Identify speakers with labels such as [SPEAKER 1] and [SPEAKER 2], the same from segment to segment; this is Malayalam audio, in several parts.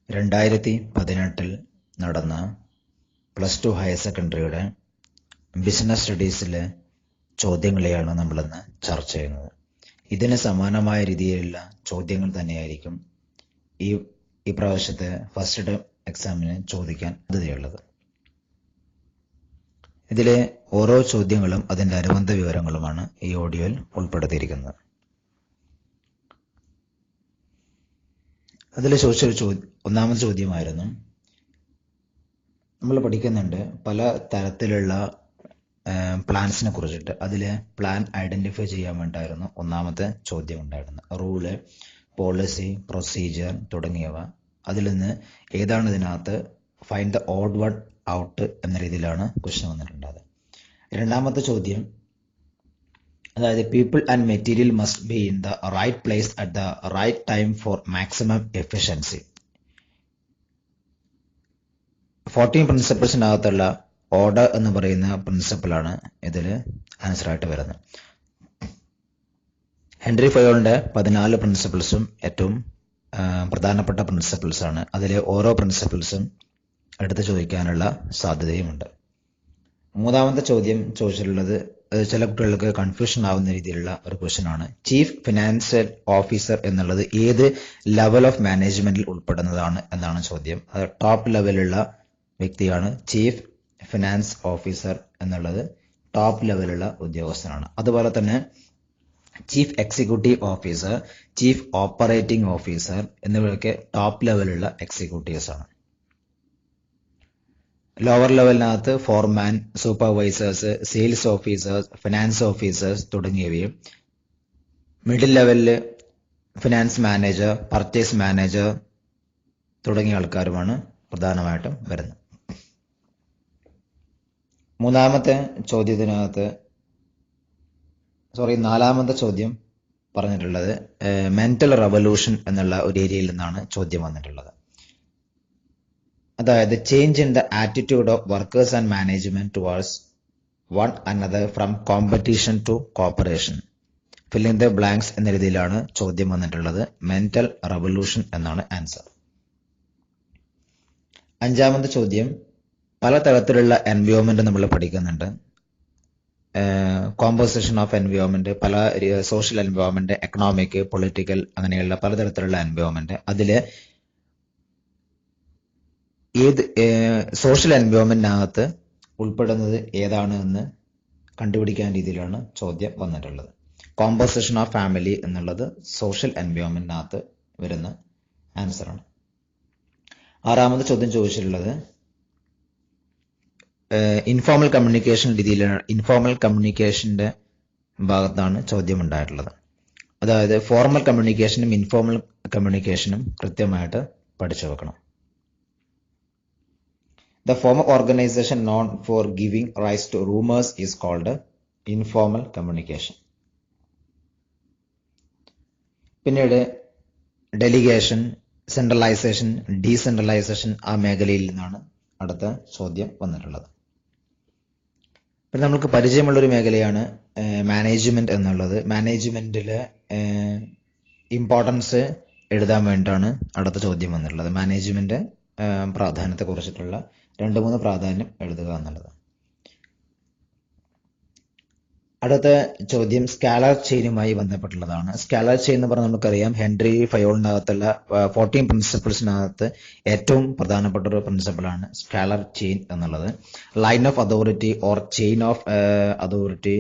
[SPEAKER 1] 2018 നടന്ന +2 ഹയർ സെക്കൻഡറിയുടെ ബിസിനസ് സ്റ്റഡീസിലെ ചോദ്യങ്ങളെയാണ് നമ്മളിന്ന് ചർച്ച ചെയ്യുന്നത്. ഇതിന് സമാനമായ രീതിയിലുള്ള ചോദ്യങ്ങൾ തന്നെയായിരിക്കും ഈ പ്രാവശ്യത്തെ ഫസ്റ്റ് ടേം എക്സാമിന് ചോദിക്കാൻ സാധ്യതയുള്ളത്. ഇതിലെ ഓരോ ചോദ്യങ്ങളും അതിന്റെ അനുബന്ധ വിവരങ്ങളുമാണ് ഈ ഓഡിയോയിൽ ഉൾപ്പെടുത്തിയിരിക്കുന്നത്. അതിൽ ചോദിച്ചൊരു ഒന്നാമത്തെ ചോദ്യമായിരുന്നു, നമ്മൾ പഠിക്കുന്നുണ്ട് പല തരത്തിലുള്ള പ്ലാൻസിനെ കുറിച്ചിട്ട്. അതിലെ പ്ലാൻ ഐഡന്റിഫൈ ചെയ്യാൻ വേണ്ടിയിട്ടായിരുന്നു ഒന്നാമത്തെ ചോദ്യം ഉണ്ടായിരുന്നത്. റൂള്, പോളിസി, പ്രൊസീജിയർ തുടങ്ങിയവ. അതിൽ നിന്ന് ഏതാണ് ഇതിനകത്ത് find the odd one out എന്ന രീതിയിലാണ് ക്വസ്റ്റ്യൻ വന്നിട്ടുണ്ടായത്. രണ്ടാമത്തെ ചോദ്യം, അതായത് people and material must be in the right place at the right time for maximum efficiency. 14 പ്രിൻസിപ്പിൾസിനകത്തുള്ള ഓർഡർ എന്ന് പറയുന്ന പ്രിൻസിപ്പിളാണ് ഇതിൽ ആൻസർ ആയിട്ട് വരുന്നത്. ഹെൻറി ഫയോളിന്റെ 14 പ്രിൻസിപ്പിൾസും ഏറ്റവും പ്രധാനപ്പെട്ട പ്രിൻസിപ്പിൾസ് ആണ്. അതിലെ ഓരോ പ്രിൻസിപ്പിൾസും എടുത്ത് ചോദിക്കാനുള്ള സാധ്യതയുമുണ്ട്. മൂന്നാമത്തെ ചോദ്യം ചോദിച്ചിട്ടുള്ളത് ചില കുട്ടികൾക്ക് കൺഫ്യൂഷൻ ആവുന്ന രീതിയിലുള്ള ഒരു ക്വസ്റ്റ്യൻ ആണ്. ചീഫ് ഫിനാൻഷ്യൽ ഓഫീസർ എന്നുള്ളത് ഏത് ലെവൽ ഓഫ് മാനേജ്മെന്റിൽ ഉൾപ്പെടുന്നതാണ് എന്നാണ് ചോദ്യം. അത് ടോപ്പ് ലെവലുള്ള വ്യക്തിയാണ്. ചീഫ് ഫിനാൻസ് ഓഫീസർ എന്നുള്ളത് ടോപ്പ് ലെവലുള്ള ഉദ്യോഗസ്ഥനാണ്. അതുപോലെ തന്നെ chief executive officer, chief operating officer എന്നിവയൊക്കെ ടോപ്പ് ലെവലുള്ള എക്സിക്യൂട്ടീവ്സ് ആണ്. ലോവർ ലെവലിനകത്ത് foreman, supervisors, sales officers, finance officers തുടങ്ങിയവയും, മിഡിൽ ലെവലില് ഫിനാൻസ് മാനേജർ, പർച്ചേസ് മാനേജർ തുടങ്ങിയ ആൾക്കാരുമാണ് പ്രധാനമായിട്ടും വരുന്നത്. നാലാമത്തെ ചോദ്യം പറഞ്ഞിട്ടുള്ളത് മെന്റൽ റവല്യൂഷൻ എന്നുള്ള ഒരു ഏരിയയിൽ നിന്നാണ് ചോദ്യം വന്നിട്ടുള്ളത്. അതായത് change in the attitude of workers and management towards one another from competition to cooperation. Filling the blanks എന്ന രീതിയിലാണ് ചോദ്യം വന്നിട്ടുള്ളത്. മെന്റൽ റവല്യൂഷൻ എന്നാണ് ആൻസർ. അഞ്ചാമത്തെ ചോദ്യം, പലതരത്തിലുള്ള എൻവയോൺമെന്റ് നമ്മൾ പഠിക്കുന്നുണ്ട്. കോമ്പോസിഷൻ ഓഫ് എൻവയോൺമെന്റ്, പല സോഷ്യൽ എൻവയോൺമെന്റ്, എക്കണോമിക്, പൊളിറ്റിക്കൽ, അങ്ങനെയുള്ള പലതരത്തിലുള്ള എൻവയോൺമെന്റ്. അതില് സോഷ്യൽ എൻവയോൺമെന്റിനകത്ത് ഉൾപ്പെടുന്നത് ഏതാണ് എന്ന് കണ്ടുപിടിക്കാൻ രീതിയിലാണ് ചോദ്യം വന്നിട്ടുള്ളത്. കോമ്പോസിഷൻ ഓഫ് ഫാമിലി എന്നുള്ളത് സോഷ്യൽ എൻവയോൺമെന്റിനകത്ത് വരുന്ന ആൻസർ ആണ്. ആറാമത്തെ ചോദ്യം ചോദിച്ചിട്ടുള്ളത് ഇൻഫോർമൽ കമ്മ്യൂണിക്കേഷൻ രീതിയിലാണ്. ഇൻഫോർമൽ കമ്മ്യൂണിക്കേഷന്റെ ഭാഗത്താണ് ചോദ്യം ഉണ്ടായിട്ടുള്ളത്. അതായത് ഫോർമൽ കമ്മ്യൂണിക്കേഷനും ഇൻഫോർമൽ കമ്മ്യൂണിക്കേഷനും കൃത്യമായിട്ട് പഠിച്ചു വെക്കണം. The form of organization known for giving rise to rumors is called informal communication. പിന്നീട് ഡെലിഗേഷൻ, സെൻട്രലൈസേഷൻ, ഡീസെൻട്രലൈസേഷൻ ആ മേഖലയിൽ നിന്നാണ് അടുത്ത ചോദ്യം വന്നിട്ടുള്ളത്. പിന്നെ നമുക്ക് പരിചയമുള്ളൊരു മേഖലയാണ് മാനേജ്മെന്റ് എന്നുള്ളത്. മാനേജ്മെന്റിലെ ഇമ്പോർട്ടൻസ് എഴുതാൻ വേണ്ടിയിട്ടാണ് അടുത്ത ചോദ്യം വന്നിട്ടുള്ളത്. മാനേജ്മെന്റ് പ്രാധാന്യത്തെ കുറിച്ചിട്ടുള്ള 2-3 പ്രാധാന്യം എഴുതുക എന്നുള്ളത്. അടുത്ത ചോദ്യം സ്കാലർ ചെയിനുമായി ബന്ധപ്പെട്ടുള്ളതാണ്. സ്കാലർ ചെയിൻ എന്ന് പറഞ്ഞാൽ നമുക്കറിയാം ഹെൻറി ഫയോളിനകത്തുള്ള 14 പ്രിൻസിപ്പിൾസിനകത്ത് ഏറ്റവും പ്രധാനപ്പെട്ട ഒരു പ്രിൻസിപ്പിളാണ് സ്കാലർ ചെയിൻ എന്നുള്ളത്. Line of authority or chain of authority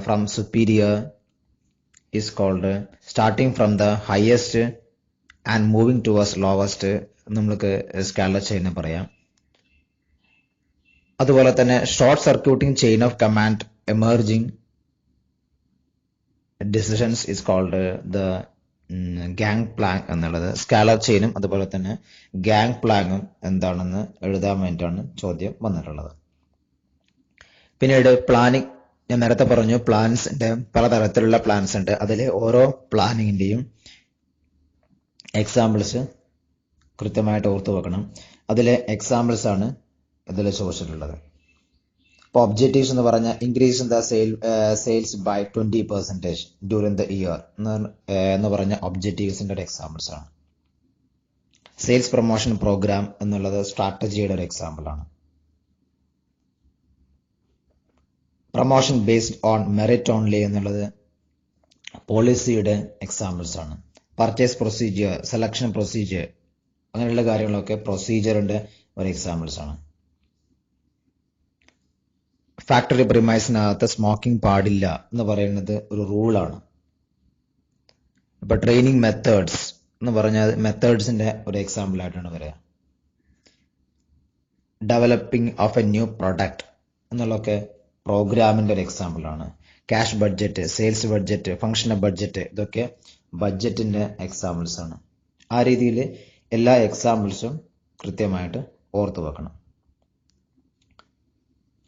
[SPEAKER 1] from superior is called starting from the highest and moving towards lowest നമുക്ക് സ്കാലർ ചെയിൻ പറയാം. അതുപോലെ തന്നെ short circuiting chain of command emerging decisions is called the gang plank എന്നുള്ളത്. സ്കാലർ ചെയിനും അതുപോലെ തന്നെ ഗാങ് പ്ലാങ്ങും എന്താണെന്ന് എഴുതാൻ വേണ്ടിയിട്ടാണ് ചോദ്യം വന്നിട്ടുള്ളത്. പിന്നീട് പ്ലാനിങ്, ഞാൻ നേരത്തെ പറഞ്ഞു പ്ലാൻസിന്റെ പലതരത്തിലുള്ള പ്ലാൻസ് ഉണ്ട്. അതിലെ ഓരോ പ്ലാനിങ്ങിന്റെയും എക്സാമ്പിൾസ് കൃത്യമായിട്ട് ഓർത്തു വെക്കണം. അതിലെ എക്സാമ്പിൾസ് ആണ് ഇതിൽ ചോദിച്ചിട്ടുള്ളത്. ഇപ്പോൾ ഒബ്ജക്റ്റീവ്സ് എന്ന് പറഞ്ഞാൽ increase in the sales by 20% during the year എന്ന് പറഞ്ഞ ഒബ്ജക്റ്റീവ്സിന്റെ എക്സാമ്പിൾസ് ആണ്. സെയിൽസ് പ്രൊമോഷൻ പ്രോഗ്രാം എന്നുള്ളത് സ്ട്രാറ്റജിയുടെ ഒരു എക്സാമ്പിൾ ആണ്. Promotion based on merit only എന്നുള്ളത് പോളിസിയുടെ എക്സാമ്പിൾസ് ആണ്. പർച്ചേസ് പ്രൊസീജിയർ, സെലക്ഷൻ പ്രൊസീജിയർ, അങ്ങനെയുള്ള കാര്യങ്ങളൊക്കെ പ്രൊസീജിയറിന്റെ ഒരു എക്സാമ്പിൾസ് ആണ്. ഫാക്ടറി പ്രിമൈസിനകത്ത് സ്മോക്കിംഗ് പാടില്ല എന്ന് പറയുന്നത് ഒരു റൂളാണ്. ഇപ്പൊ ട്രെയിനിങ് മെത്തേഡ്സ് എന്ന് പറഞ്ഞാൽ മെത്തേഡ്സിന്റെ ഒരു എക്സാമ്പിൾ ആയിട്ടാണ് വരിക. Developing of A new product എന്നുള്ളതൊക്കെ പ്രോഗ്രാമിന്റെ ഒരു എക്സാമ്പിൾ ആണ്. Cash budget, sales budget, functional budget, ഇതൊക്കെ ബഡ്ജറ്റിന്റെ എക്സാമ്പിൾസ് ആണ്. ആ രീതിയിൽ എല്ലാ എക്സാമ്പിൾസും കൃത്യമായിട്ട് ഓർത്തു വെക്കണം.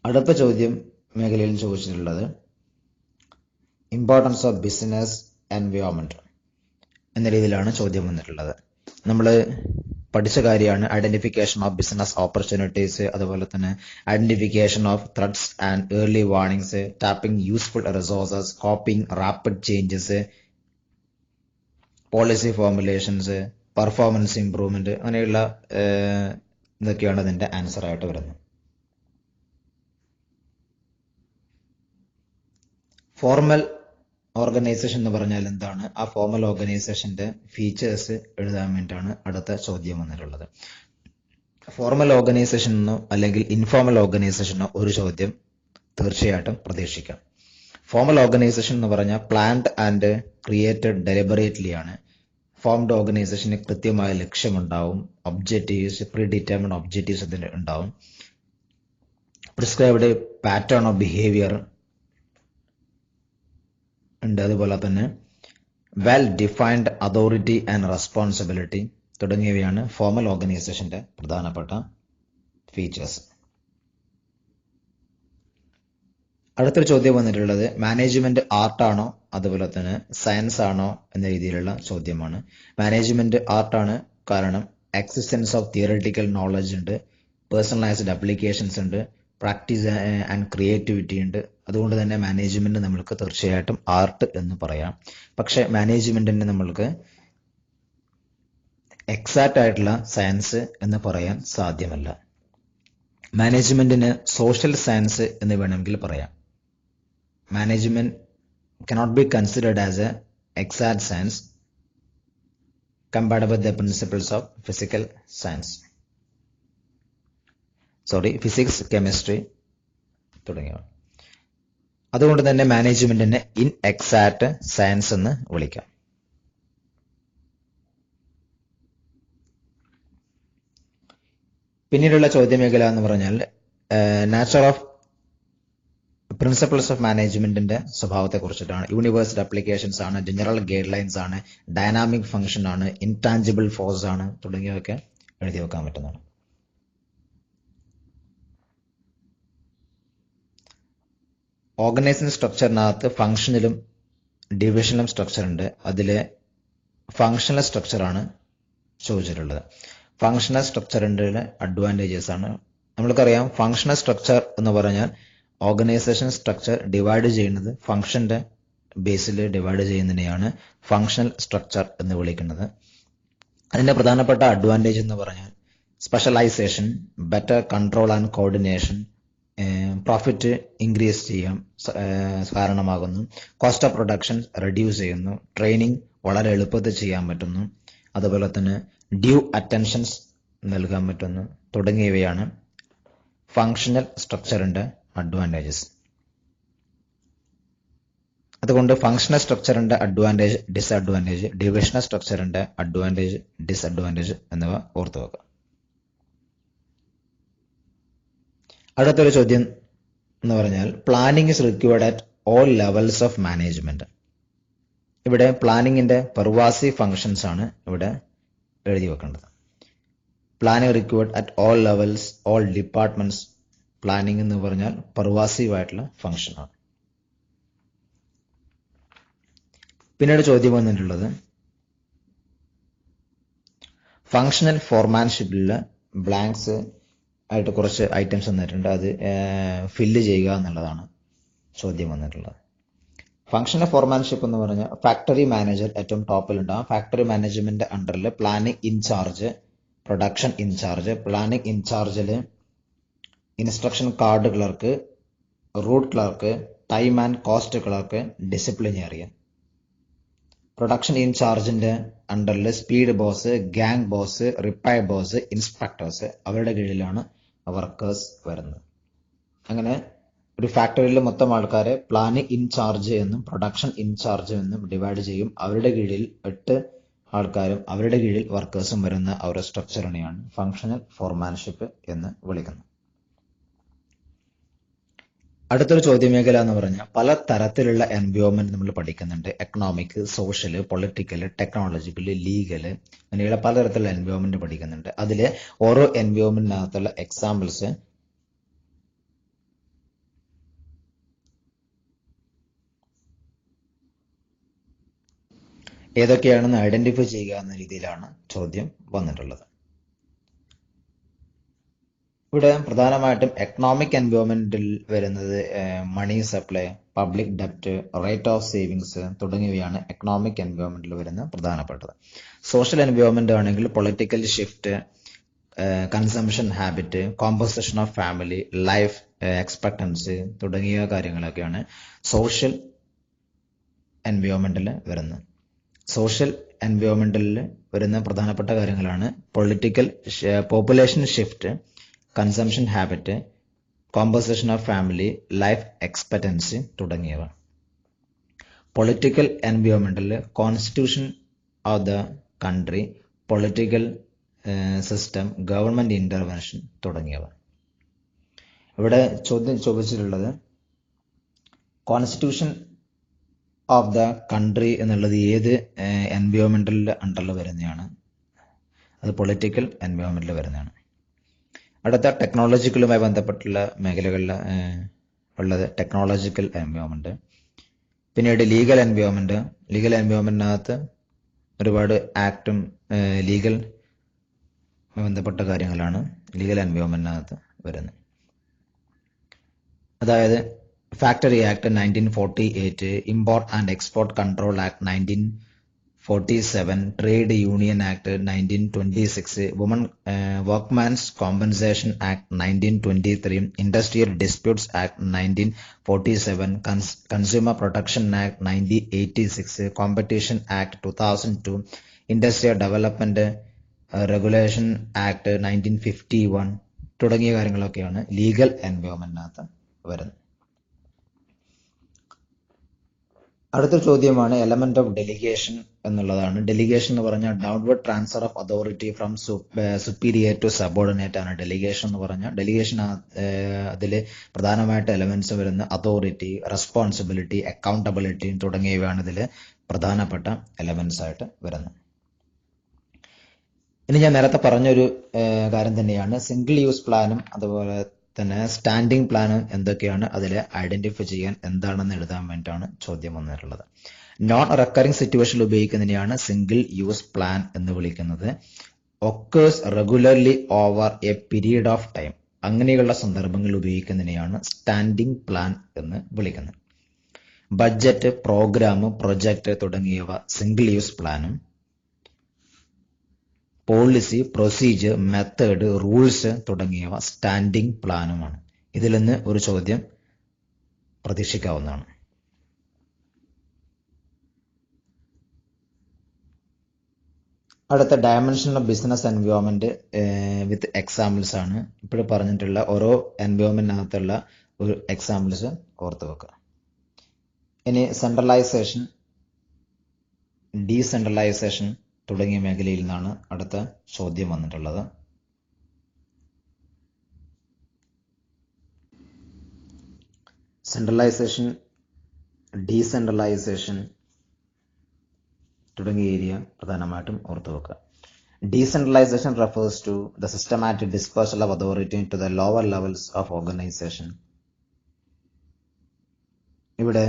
[SPEAKER 1] അടുത്ത ചോദ്യം മേഖലയിൽ ചോദിച്ചിട്ടുള്ളത് ഇമ്പോർട്ടൻസ് ഓഫ് ബിസിനസ് എൻവയോൺമെന്റ് എന്ന രീതിയിലാണ് ചോദ്യം വന്നിട്ടുള്ളത്. നമ്മൾ പഠിച്ച കാര്യമാണ് ഐഡന്റിഫിക്കേഷൻ ഓഫ് ബിസിനസ് ഓപ്പർച്യൂണിറ്റീസ്, അതുപോലെ തന്നെ identification of threats and early warnings, tapping useful resources, coping rapid changes, policy formulations, performance improvement, അങ്ങനെയുള്ള ഇതൊക്കെയാണ് ഇതിന്റെ ആൻസർ ആയിട്ട് വരുന്നത്. ഫോർമൽ ഓർഗനൈസേഷൻ എന്ന് പറഞ്ഞാൽ എന്താണ്? ആ ഫോർമൽ ഓർഗനൈസേഷന്റെ ഫീച്ചേഴ്സ് എഴുതാൻ വേണ്ടിയിട്ടാണ് അടുത്ത ചോദ്യം വന്നിട്ടുള്ളത്. ഫോർമൽ ഓർഗനൈസേഷനോ അല്ലെങ്കിൽ ഇൻഫോർമൽ ഓർഗനൈസേഷനോ ഒരു ചോദ്യം തീർച്ചയായിട്ടും പ്രതീക്ഷിക്കാം. ഫോർമൽ ഓർഗനൈസേഷൻ എന്ന് പറഞ്ഞാൽ പ്ലാൻഡ് ആൻഡ് ക്രിയേറ്റഡ് ഡെലിബറേറ്റ്ലി ആണ്. ഫോംഡ് ഓർഗനൈസേഷന് കൃത്യമായ ലക്ഷ്യമുണ്ടാവും, ഒബ്ജക്റ്റീവ്സ്, പ്രീ ഡിറ്റർമിൻഡ് ഒബ്ജക്റ്റീവ്സ് ഇതിന് ഉണ്ടാവും, പ്രിസ്ക്രൈബ്ഡ് പാറ്റേൺ ഓഫ് ബിഹേവിയർ ഉണ്ട്, അതുപോലെ തന്നെ well defined authority and responsibility തുടങ്ങിയവയാണ് ഫോർമൽ ഓർഗനൈസേഷന്റെ പ്രധാനപ്പെട്ട ഫീച്ചേഴ്സ്. അടുത്തൊരു ചോദ്യം വന്നിട്ടുള്ളത് മാനേജ്മെന്റ് ആർട്ടാണോ അതുപോലെ തന്നെ സയൻസ് ആണോ എന്ന രീതിയിലുള്ള ചോദ്യമാണ്. മാനേജ്മെന്റ് ആർട്ടാണ്, കാരണം എക്സിസ്റ്റൻസ് ഓഫ് തിയററ്റിക്കൽ നോളജ് ഉണ്ട്, പേഴ്സണലൈസ്ഡ് അപ്ലിക്കേഷൻസ് ഉണ്ട്, പ്രാക്ടീസ് ആൻഡ് ക്രിയേറ്റിവിറ്റി ഉണ്ട്. അതുകൊണ്ട് തന്നെ മാനേജ്മെന്റ് നമ്മൾക്ക് തീർച്ചയായിട്ടും ആർട്ട് എന്ന് പറയാം. പക്ഷെ മാനേജ്മെന്റിന് നമ്മൾക്ക് എക്സാക്റ്റ് ആയിട്ടുള്ള സയൻസ് എന്ന് പറയാൻ സാധ്യമല്ല. മാനേജ്മെന്റിന് സോഷ്യൽ സയൻസ് എന്ന് വേണമെങ്കിൽ പറയാം. Management cannot be considered as a exact science compared with the principles of physics, chemistry തുടങ്ങിയവ. അതുകൊണ്ട് തന്നെ മാനേജ്മെന്റിനെ ഇൻഎക്സാക്ട് സയൻസ് എന്ന് വിളിക്കാം. പിന്നീടുള്ള ചോദ്യമേഖല എന്ന് പറഞ്ഞാൽ നാച്ചർ ഓഫ് പ്രിൻസിപ്പിൾസ് ഓഫ് മാനേജ്മെന്റിന്റെ സ്വഭാവത്തെ കുറിച്ചിട്ടാണ്. യൂണിവേഴ്സൽ അപ്ലിക്കേഷൻസ് ആണ്, ജനറൽ ഗൈഡ് ലൈൻസ് ആണ്, ഡൈനാമിക് ഫംഗ്ഷൻ ആണ്, ഇൻടാഞ്ചിബിൾ ഫോഴ്സ് ആണ് തുടങ്ങിയവയൊക്കെ എഴുതി വെക്കാൻ പറ്റുന്നതാണ്. ഓർഗനൈസിംഗ് സ്ട്രക്ചറിനകത്ത് ഫംഗ്ഷനിലും ഡിവിഷണലും സ്ട്രക്ചർ ഉണ്ട്. അതിലെ ഫംഗ്ഷണൽ സ്ട്രക്ചറാണ് ചോദിച്ചിട്ടുള്ളത്. ഫംഗ്ഷണൽ സ്ട്രക്ചറിന്റെ അഡ്വാൻറ്റേജസ് ആണ്. നമ്മൾക്കറിയാം ഫംഗ്ഷണൽ സ്ട്രക്ചർ എന്ന് പറഞ്ഞാൽ ഓർഗനൈസേഷൻ സ്ട്രക്ചർ ഡിവൈഡ് ചെയ്യുന്നത് ഫംഗ്ഷന്റെ ബേസിൽ ഡിവൈഡ് ചെയ്യുന്നതിനെയാണ് ഫംഗ്ഷണൽ സ്ട്രക്ചർ എന്ന് വിളിക്കുന്നത്. അതിന്റെ പ്രധാനപ്പെട്ട അഡ്വാൻറ്റേജ് എന്ന് പറഞ്ഞാൽ specialisation, better control and coordination, profit increase ചെയ്യാൻ കാരണമാകുന്നു, കോസ്റ്റ് ഓഫ് പ്രൊഡക്ഷൻ റെഡ്യൂസ് ചെയ്യുന്നു, ട്രെയിനിങ് വളരെ എളുപ്പത്തിൽ ചെയ്യാൻ പറ്റുന്നു, അതുപോലെ തന്നെ ഡ്യൂ അറ്റൻഷൻസ് നൽകാൻ പറ്റുന്നു തുടങ്ങിയവയാണ് ഫങ്ഷണൽ സ്ട്രക്ചറിന്റെ അഡ്വാൻറ്റേജസ്. അതുകൊണ്ട് ഫങ്ഷണൽ സ്ട്രക്ചറിന്റെ അഡ്വാൻറ്റേജ്, ഡിസഡ്വാൻറ്റേജ്, ഡിവിഷണൽ സ്ട്രക്ചറിന്റെ അഡ്വാൻറ്റേജ്, ഡിസഡ്വാൻറ്റേജ് എന്നിവ ഓർത്തു വെക്കുക. അടുത്തൊരു ചോദ്യം എന്ന് പറഞ്ഞാൽ planning is required at all levels of management. ഇവിടെ പ്ലാനിങ്ങിന്റെ പെർവാസീവ് ഫങ്ഷൻസ് ആണ് ഇവിടെ എഴുതി വെക്കേണ്ടത്. Planning required at all levels, all departments. Planning എന്ന് പറഞ്ഞാൽ പെർവാസീവ് ആയിട്ടുള്ള ഫങ്ഷൻ ആണ്. പിന്നീട് ചോദ്യം വന്നിട്ടുള്ളത് ഫങ്ഷണൽ ഫോർമാൻഷിപ്പിലെ ബ്ലാങ്ക്സ് ആയിട്ട് കുറച്ച് ഐറ്റംസ് വന്നിട്ടുണ്ട്. അത് ഫില്ല് ചെയ്യുക എന്നുള്ളതാണ് ചോദ്യം വന്നിട്ടുള്ളത്. ഫങ്ഷണൽ ഫോർമാൻഷിപ്പ് എന്ന് പറഞ്ഞാൽ ഫാക്ടറി മാനേജർ ഏറ്റവും ടോപ്പിലുണ്ടാകും. ഫാക്ടറി മാനേജ്മെന്റ് അണ്ടറിൽ planning in charge production in charge. Planning ഇൻചാർജിൽ instruction card clerk, route clerk, time and cost clerk, disciplinarian. Production ഇൻചാർജിന്റെ അണ്ടറിൽ speed boss, gang boss, repair boss, inspectors, അവരുടെ കീഴിലാണ് വർക്കേഴ്സ് വരുന്നത്. അങ്ങനെ ഒരു ഫാക്ടറിയിലെ മൊത്തം ആൾക്കാരെ പ്ലാനിംഗ് ഇൻചാർജ് എന്നും പ്രൊഡക്ഷൻ ഇൻചാർജ് എന്നും ഡിവൈഡ് ചെയ്യും. അവരുടെ കീഴിൽ 8 ആൾക്കാരും അവരുടെ കീഴിൽ വർക്കേഴ്സും വരുന്ന ഒരു സ്ട്രക്ചറിനെയാണ് ഫങ്ഷണൽ ഫോർമാൻഷിപ്പ് എന്ന് വിളിക്കുന്നത്. അടുത്തൊരു ചോദ്യമേഖല എന്ന് പറഞ്ഞാൽ പല തരത്തിലുള്ള എൻവയോൺമെന്റ് നമ്മൾ പഠിക്കുന്നുണ്ട്. Economic, social, political, technological, legal, അങ്ങനെയുള്ള പലതരത്തിലുള്ള എൻവയോൺമെന്റ് പഠിക്കുന്നുണ്ട്. അതിലെ ഓരോ എൻവയോൺമെന്റിനകത്തുള്ള എക്സാമ്പിൾസ് ഏതൊക്കെയാണെന്ന് ഐഡന്റിഫൈ ചെയ്യുക എന്ന രീതിയിലാണ് ചോദ്യം വന്നിട്ടുള്ളത്. ഇവിടെ പ്രധാനമായിട്ടും എക്കണോമിക് എൻവയോൺമെന്റിൽ വരുന്നത് മണി സപ്ലൈ, പബ്ലിക് ഡെപ്റ്റ്, റേറ്റ് ഓഫ് സേവിങ്സ് തുടങ്ങിയവയാണ് എക്കണോമിക് എൻവയോൺമെന്റിൽ വരുന്ന പ്രധാനപ്പെട്ടത്. സോഷ്യൽ എൻവയോൺമെന്റ് ആണെങ്കിൽ political shift, consumption habit, composition of family, life expectancy തുടങ്ങിയ കാര്യങ്ങളൊക്കെയാണ് സോഷ്യൽ എൻവയോൺമെന്റിൽ വരുന്നത്. സോഷ്യൽ എൻവയോൺമെന്റിൽ വരുന്ന പ്രധാനപ്പെട്ട കാര്യങ്ങളാണ് political population shift, consumption habit, composition of family, life expectancy തുടങ്ങിയവ. പൊളിറ്റിക്കൽ എൻവയോൺമെന്റിൽ constitution of the country, political system, government intervention തുടങ്ങിയവ. ഇവിടെ ചോദ്യം ചോദിച്ചിട്ടുള്ളത് കോൺസ്റ്റിറ്റ്യൂഷൻ ഓഫ് ദ കൺട്രി എന്നുള്ളത് ഏത് എൻവയോൺമെന്റൽ അണ്ടറിൽ വരുന്നതാണ്? അത് പൊളിറ്റിക്കൽ എൻവയോൺമെന്റിൽ വരുന്നതാണ്. അടുത്ത ടെക്നോളജിക്കലുമായി ബന്ധപ്പെട്ടുള്ള മേഖലകളിൽ ഉള്ളത് ടെക്നോളജിക്കൽ എൻവയോൺമെന്റ്. പിന്നീട് ലീഗൽ എൻവയോൺമെന്റ്. ലീഗൽ എൻവയോൺമെന്റിനകത്ത് ഒരുപാട് ആക്ടും ലീഗൽ ബന്ധപ്പെട്ട കാര്യങ്ങളാണ് ലീഗൽ എൻവയോൺമെന്റിനകത്ത് വരുന്നത്. അതായത് factory act 1948, import and export control act 1947, trade union act 1926, woman workmen's compensation act 1923, industrial disputes act 1947, consumer protection act 1986, competition act 2002, industrial development regulation act 1951 തുടങ്ങിയ കാര്യങ്ങളൊക്കെയാണ് ലീഗൽ എൻവയോൺമെന്റിനകത്ത് വരുന്നത്. അടുത്ത ചോദ്യമാണ് എലമെന്റ് ഓഫ് ഡെലിഗേഷൻ എന്നുള്ളതാണ്. ഡെലിഗേഷൻ എന്ന് പറഞ്ഞാൽ downward transfer of authority from superior to subordinate ആണ് ഡെലിഗേഷൻ എന്ന് പറഞ്ഞാൽ. ഡെലിഗേഷൻ അതിൽ പ്രധാനമായിട്ട് എലമെന്റ്സ് വരുന്ന അതോറിറ്റി, റെസ്പോൺസിബിലിറ്റി, അക്കൗണ്ടബിലിറ്റി തുടങ്ങിയവയാണ് ഇതിൽ പ്രധാനപ്പെട്ട എലമെന്റ്സ് ആയിട്ട് വരുന്നത്. ഇനി ഞാൻ നേരത്തെ പറഞ്ഞൊരു കാര്യം തന്നെയാണ് സിംഗിൾ യൂസ് പ്ലാനും അതുപോലെ തന്നെ സ്റ്റാൻഡിംഗ് പ്ലാനും എന്തൊക്കെയാണ് അതിൽ ഐഡന്റിഫൈ ചെയ്യാൻ എന്താണെന്ന് എഴുതാൻ വേണ്ടിയിട്ടാണ് ചോദ്യം വന്നിട്ടുള്ളത്. നോൺ റെക്കറിംഗ് സിറ്റുവേഷനിൽ ഉപയോഗിക്കുന്നതിനെയാണ് സിംഗിൾ യൂസ് പ്ലാൻ എന്ന് വിളിക്കുന്നത്. Occurs regularly over A period of time, അങ്ങനെയുള്ള സന്ദർഭങ്ങളിൽ ഉപയോഗിക്കുന്നതിനെയാണ് സ്റ്റാൻഡിംഗ് പ്ലാൻ എന്ന് വിളിക്കുന്നത്. ബഡ്ജറ്റ്, പ്രോഗ്രാം, പ്രൊജക്ട് തുടങ്ങിയവ സിംഗിൾ യൂസ് പ്ലാനും, പോളിസി, പ്രൊസീജിയർ, മെത്തേഡ്, റൂൾസ് തുടങ്ങിയവ സ്റ്റാൻഡിംഗ് പ്ലാനുമാണ്. ഇതിൽ നിന്ന് ഒരു ചോദ്യം പ്രതീക്ഷിക്കാവുന്നതാണ്. അടുത്ത dimension of business environment with examples ആണ്. ഇപ്പോഴും പറഞ്ഞിട്ടുള്ള ഓരോ എൻവയോൺമെന്റിനകത്തുള്ള ഒരു എക്സാമ്പിൾസ് ഓർത്ത് വെക്കുക. ഇനി സെൻട്രലൈസേഷൻ, ഡീസെൻട്രലൈസേഷൻ തുടങ്ങിയ മേഖലയിൽ നിന്നാണ് അടുത്ത ചോദ്യം വന്നിട്ടുള്ളത്. സെൻട്രലൈസേഷൻ, ഡീസെൻട്രലൈസേഷൻ തുടങ്ങിയ ഏരിയ പ്രധാനമായിട്ടും ഓർത്തു വെക്കുക. Decentralisation refers to the systematic dispersal of authority into the lower levels of organization. ഇവിടെ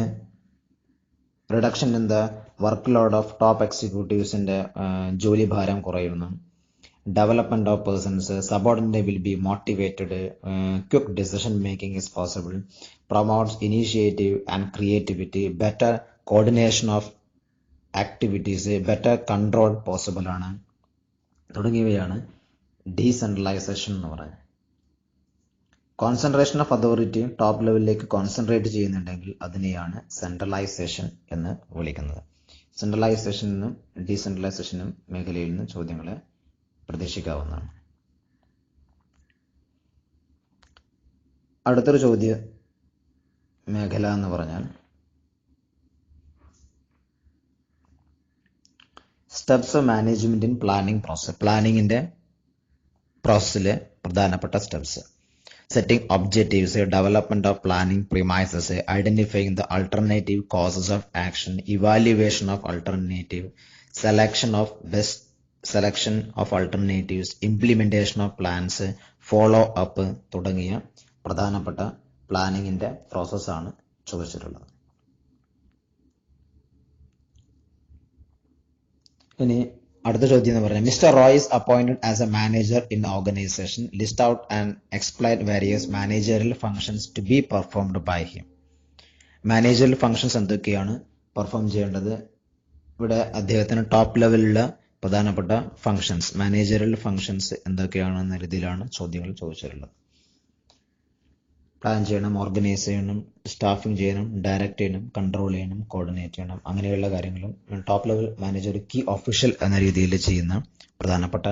[SPEAKER 1] reduction in the work load of top എക്സിക്യൂട്ടീവ്സിന്റെ ജോലി ഭാരം കുറയുന്നു. Development of persons, subordinate will be motivated, quick decision making is possible, promotes initiative and creativity, better coordination of activities, better control possible ആണ് തുടങ്ങിയവയാണ് ഡീസെൻട്രലൈസേഷൻ എന്ന് പറയുന്നത്. കോൺസെൻട്രേഷൻ ഓഫ് അതോറിറ്റി ടോപ്പ് ലെവലിലേക്ക് കോൺസെൻട്രേറ്റ് ചെയ്യുന്നുണ്ടെങ്കിൽ അതിനെയാണ് സെൻട്രലൈസേഷൻ എന്ന് വിളിക്കുന്നത്. സെൻട്രലൈസേഷനും ഡീസെൻട്രലൈസേഷനും മേഖലയിൽ നിന്ന് ചോദ്യങ്ങളെ പ്രതീക്ഷിക്കാവുന്നതാണ്. അടുത്തൊരു ചോദ്യ മേഖല എന്ന് പറഞ്ഞാൽ steps of management in planning process. പ്ലാനിങ്ങിന്റെ പ്രോസസ്സിലെ പ്രധാനപ്പെട്ട steps: setting objectives, development of planning premises, identifying the alternative causes of action, evaluation of alternative, selection of alternatives, implementation of plans, follow up തുടങ്ങിയ പ്രധാനപ്പെട്ട പ്ലാനിങ്ങിന്റെ പ്രോസസ്സാണ് ചോദിച്ചിട്ടുള്ളത്. ഇനി അടുത്ത ചോദ്യം എന്ന് പറഞ്ഞാൽ mister Roy is appointed as a manager in organization. List out and explain various managerial functions to be performed by him. Managerial functions എന്തൊക്കെയാണ് പെർഫോം ചെയ്യേണ്ടത്? ഇവിടെ അദ്ദേഹത്തിന് ടോപ്പ് ലെവലിലുള്ള പ്രധാനപ്പെട്ട ഫങ്ഷൻസ്, മാനേജറിയൽ ഫങ്ഷൻസ് എന്തൊക്കെയാണെന്ന രീതിയിലാണ് ചോദ്യങ്ങൾ ചോദിച്ചിട്ടുള്ളത്. പ്ലാൻ ചെയ്യണം, ഓർഗനൈസ് ചെയ്യണം, സ്റ്റാഫിംഗ് ചെയ്യണം, ഡയറക്റ്റ് ചെയ്യണം, കൺട്രോൾ ചെയ്യണം, കോർഡിനേറ്റ് ചെയ്യണം, അങ്ങനെയുള്ള കാര്യങ്ങളും top level manager key official എന്ന രീതിയിൽ ചെയ്യുന്ന പ്രധാനപ്പെട്ട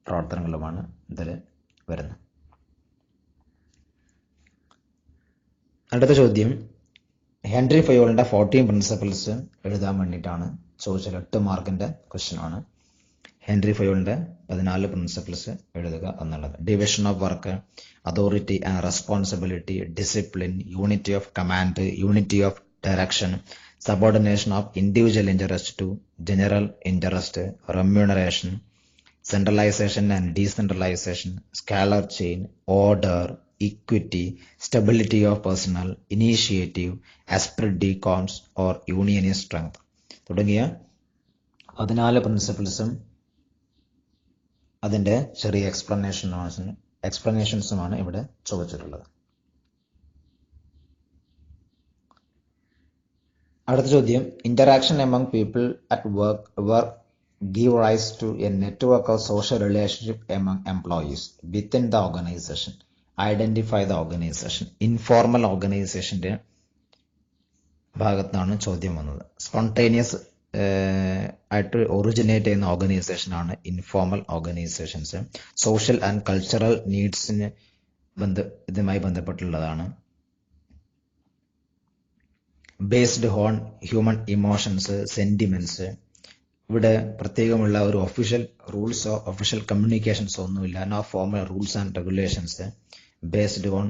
[SPEAKER 1] പ്രവർത്തനങ്ങളുമാണ് ഇതിൽ വരുന്നത്. അടുത്ത ചോദ്യം ഹെൻറി ഫയോളിന്റെ 14 പ്രിൻസിപ്പിൾസ് എഴുതാൻ വേണ്ടിയിട്ടാണ് ചോദിച്ചത്. 8 മാർക്കിന്റെ ക്വസ്റ്റ്യൻ ആണ്. ഹെൻറി ഫയോളിന്റെ 14 പ്രിൻസിപ്പിൾസ് എഴുതുക എന്നുള്ളത്. Division of work, authority and responsibility, discipline, unity of command, unity of direction, subordination of individual interest to general interest, remuneration, centralisation and decentralisation, scalar chain, order, equity, stability of personnel, initiative, esprit de corps or union strength തുടങ്ങിയ 14 പ്രിൻസിപ്പിൾസും അതിന്റെ ചെറിയ എക്സ്പ്ലനേഷൻസുമാണ് ഇവിടെ ചോദിച്ചിട്ടുള്ളത്. അടുത്ത ചോദ്യം interaction among people at work give rise to a network of social relationship among employees within the organization. Identify the organization. Informal organizationന്റെ ഭാഗത്താണ് ചോദ്യം വന്നത്. സ്പോണ്ടേനിയസ് ആയിട്ട് ഒറിജിനേറ്റ് ചെയ്യുന്ന ഓർഗനൈസേഷൻ ആണ് informal organisations. Social and cultural നീഡ്സിന് ഇതുമായി ബന്ധപ്പെട്ടുള്ളതാണ്. Based on human emotions, sentiments. ഇവിടെ പ്രത്യേകമുള്ള ഒരു ഒഫീഷ്യൽ റൂൾസോ ഒഫീഷ്യൽ കമ്മ്യൂണിക്കേഷൻസോ ഒന്നുമില്ല. No formal rules and regulations. Based on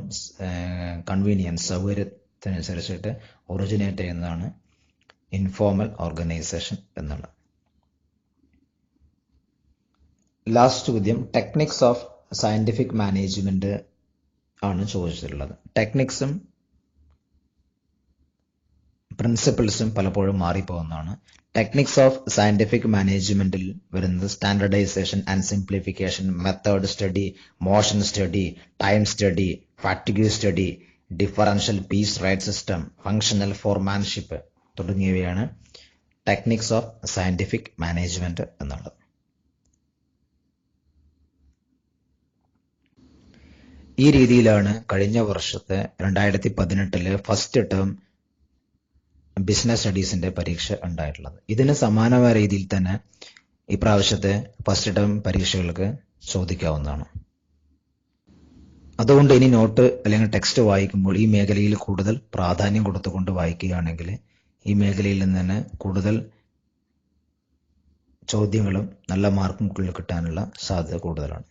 [SPEAKER 1] convenience, സൗകര്യത്തിനനുസരിച്ചിട്ട് ഒറിജിനേറ്റ് ചെയ്യുന്നതാണ് ഇൻഫോർമൽ ഓർഗനൈസേഷൻ എന്നുള്ളത്. ലാസ്റ്റ് ചോദ്യം ടെക്നിക്സ് ഓഫ് സയന്റിഫിക് മാനേജ്മെന്റ് ആണ് ചോദിച്ചിട്ടുള്ളത്. ടെക്നിക്സും പ്രിൻസിപ്പിൾസും പലപ്പോഴും മാറിപ്പോകുന്നതാണ്. ടെക്നിക്സ് ഓഫ് സയന്റിഫിക് മാനേജ്മെന്റിൽ വരുന്നത് standardisation and simplification, method study, motion study, time study, fatigue study, differential piece rate system, functional foremanship തുടങ്ങിയവയാണ് ടെക്നിക്സ് ഓഫ് സയന്റിഫിക് മാനേജ്മെന്റ് എന്നുള്ളത്. ഈ രീതിയിലാണ് കഴിഞ്ഞ വർഷത്തെ 2018 ഫസ്റ്റ് ടേം ബിസിനസ് സ്റ്റഡീസിന്റെ പരീക്ഷ ഉണ്ടായിട്ടുള്ളത്. ഇതിന് സമാനമായ രീതിയിൽ തന്നെ ഈ പ്രാവശ്യത്തെ ഫസ്റ്റ് ടേം പരീക്ഷകൾക്ക് ചോദിക്കാവുന്നതാണ്. അതുകൊണ്ട് ഇനി നോട്ട് അല്ലെങ്കിൽ ടെക്സ്റ്റ് വായിക്കുമ്പോൾ ഈ മേഖലയിൽ കൂടുതൽ പ്രാധാന്യം കൊടുത്തുകൊണ്ട് വായിക്കുകയാണെങ്കിൽ ഈ മേഖലയിൽ നിന്ന് തന്നെ കൂടുതൽ ചോദ്യങ്ങളും നല്ല മാർക്കും കിട്ടാനുള്ള സാധ്യത കൂടുതലാണ്.